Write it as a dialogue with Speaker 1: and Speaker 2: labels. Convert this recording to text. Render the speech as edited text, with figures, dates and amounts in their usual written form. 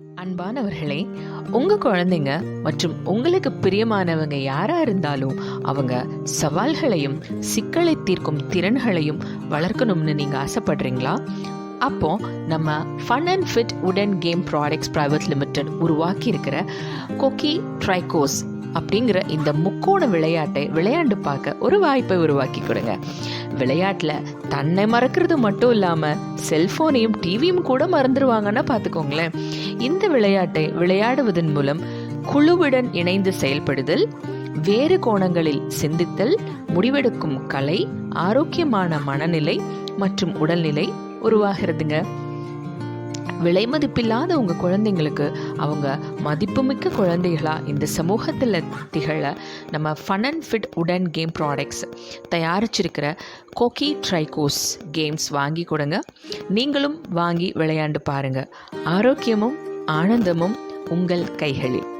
Speaker 1: அன்பானவர்களே, உங்கள் குழந்தைங்க மற்றும் உங்களுக்கு பிரியமானவங்க யாராக இருந்தாலும் அவங்க சவால்களையும் சிக்கலை தீர்க்கும் திறன்களையும் வளர்க்கணும்னு நீங்கள் ஆசைப்படுறீங்களா? அப்போ நம்ம ஃபன் அண்ட் ஃபிட் உடன் கேம் ப்ராடக்ட்ஸ் பிரைவேட் லிமிடெட் உருவாக்கி இருக்கிற கொக்கி ட்ரைகோஸ் அப்படிங்கிற இந்த முக்கோண விளையாட்டை விளையாண்டு பார்க்க ஒரு வாய்ப்பை உருவாக்கி கொடுங்க. விளையாட்டில் தன்னை மறக்கிறது மட்டும் இல்லாமல் செல்ஃபோனையும் டிவியும் கூட மறந்துடுவாங்கன்னா பார்த்துக்கோங்களேன். இந்த விளையாட்டை விளையாடுவதன் மூலம் குழுவுடன் இணைந்து செயல்படுதல், வேறு கோணங்களில் சிந்தித்தல், முடிவெடுக்கும் கலை, ஆரோக்கியமான மனநிலை மற்றும் உடல்நிலை உருவாகிறதுங்க. விலை மதிப்பில்லாத உங்கள் குழந்தைங்களுக்கு அவங்க மதிப்புமிக்க குழந்தைகளாக இந்த சமூகத்தில் திகழ நம்ம ஃபன் அண்ட் ஃபிட் உடன் கேம் ப்ராடக்ட்ஸ் தயாரிச்சிருக்கிற கொக்கி ட்ரைகோஸ் கேம்ஸ் வாங்கி கொடுங்க. நீங்களும் வாங்கி விளையாண்டு பாருங்கள். ஆரோக்கியமும் ஆனந்தமும் உங்கள் கைகளில்.